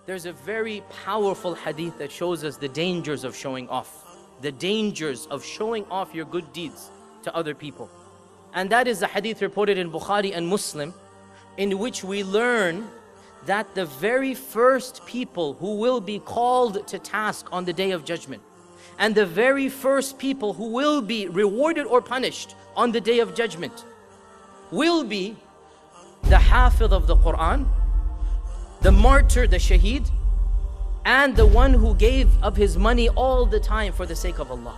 There's a very powerful hadith that shows us the dangers of showing off. The dangers of showing off your good deeds to other people. And that is the hadith reported in Bukhari and Muslim, in which we learn that the very first people who will be called to task on the Day of Judgment, and the very first people who will be rewarded or punished on the Day of Judgment, will be the Hafiz of the Quran, the martyr, the shaheed, and the one who gave of his money all the time for the sake of Allah.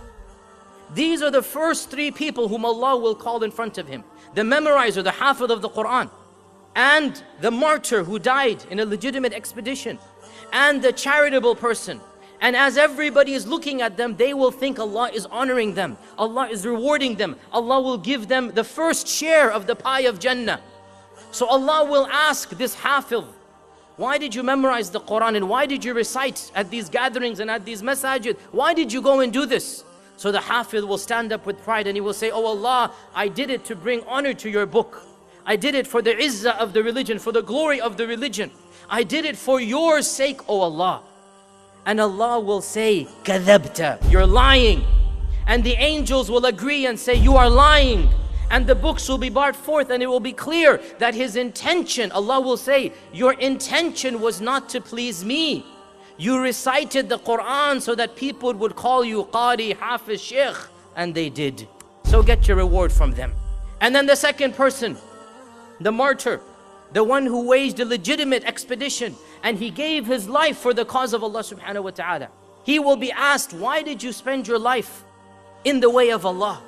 These are the first three people whom Allah will call in front of Him. The memorizer, the Hafiz of the Quran, and the martyr who died in a legitimate expedition, and the charitable person. And as everybody is looking at them, they will think Allah is honoring them, Allah is rewarding them, Allah will give them the first share of the pie of Jannah. So Allah will ask this Hafiz, why did you memorize the Quran, and why did you recite at these gatherings and at these masajid? Why did you go and do this? So the Hafiz will stand up with pride and he will say, oh Allah, I did it to bring honor to your book. I did it for the izzah of the religion, for the glory of the religion. I did it for your sake, oh Allah. And Allah will say, kadhabta, you're lying. And the angels will agree and say, you are lying. And the books will be brought forth and it will be clear that his intention, Allah will say, your intention was not to please me. You recited the Quran so that people would call you Qari, Hafiz, Sheikh, and they did. So get your reward from them. And then the second person, the martyr, the one who waged a legitimate expedition and he gave his life for the cause of Allah subhanahu wa ta'ala. He will be asked, why did you spend your life in the way of Allah?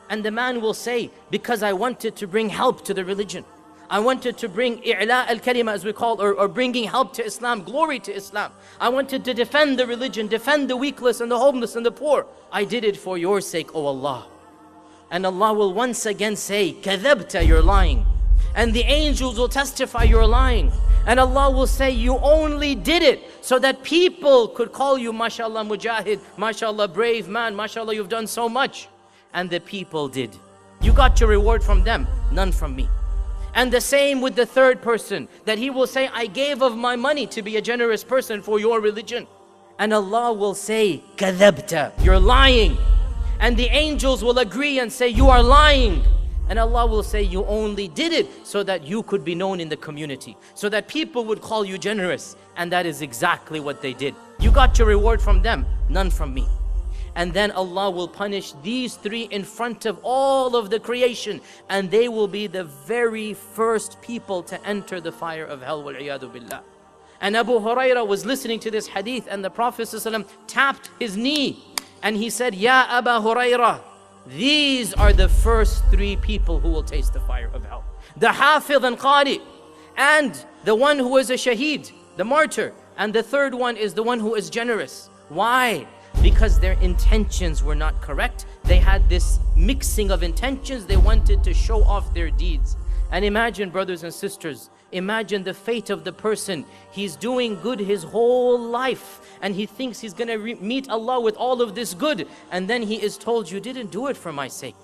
And the man will say, because I wanted to bring help to the religion. I wanted to bring i'la al-kalima, as we call, or bringing help to Islam, glory to Islam. I wanted to defend the religion, defend the weakless and the homeless and the poor. I did it for your sake, O Allah. And Allah will once again say, kadhabta, you're lying. And the angels will testify, you're lying. And Allah will say, you only did it so that people could call you, mashallah, mujahid, mashallah, brave man, mashallah, you've done so much. And the people did. You got your reward from them, none from me. And the same with the third person, that he will say, I gave of my money to be a generous person for your religion. And Allah will say, kadhabta, you're lying. And the angels will agree and say, you are lying. And Allah will say, you only did it so that you could be known in the community, so that people would call you generous. And that is exactly what they did. You got your reward from them, none from me. And then Allah will punish these three in front of all of the creation, and they will be the very first people to enter the fire of hell, wal-iyadu billah. And Abu Hurairah was listening to this hadith, and the Prophet ﷺ tapped his knee and he said, Ya Abu Hurairah, these are the first three people who will taste the fire of hell. The Hafiz and Qari, and the one who is a shaheed, the martyr, and the third one is the one who is generous. Why? Because their intentions were not correct. They had this mixing of intentions. They wanted to show off their deeds. And imagine, brothers and sisters, imagine the fate of the person. He's doing good his whole life and he thinks he's gonna meet Allah with all of this good, and then he is told, you didn't do it for my sake.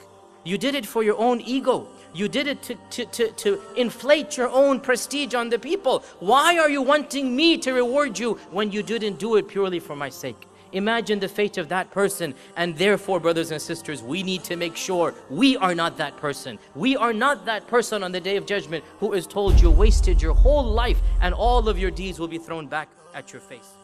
You did it for your own ego. You did it to inflate your own prestige on the people. Why are you wanting me to reward you when you didn't do it purely for my sake? Imagine the fate of that person. And therefore, brothers and sisters, we need to make sure we are not that person. We are not that person on the Day of Judgment who is told you wasted your whole life and all of your deeds will be thrown back at your face.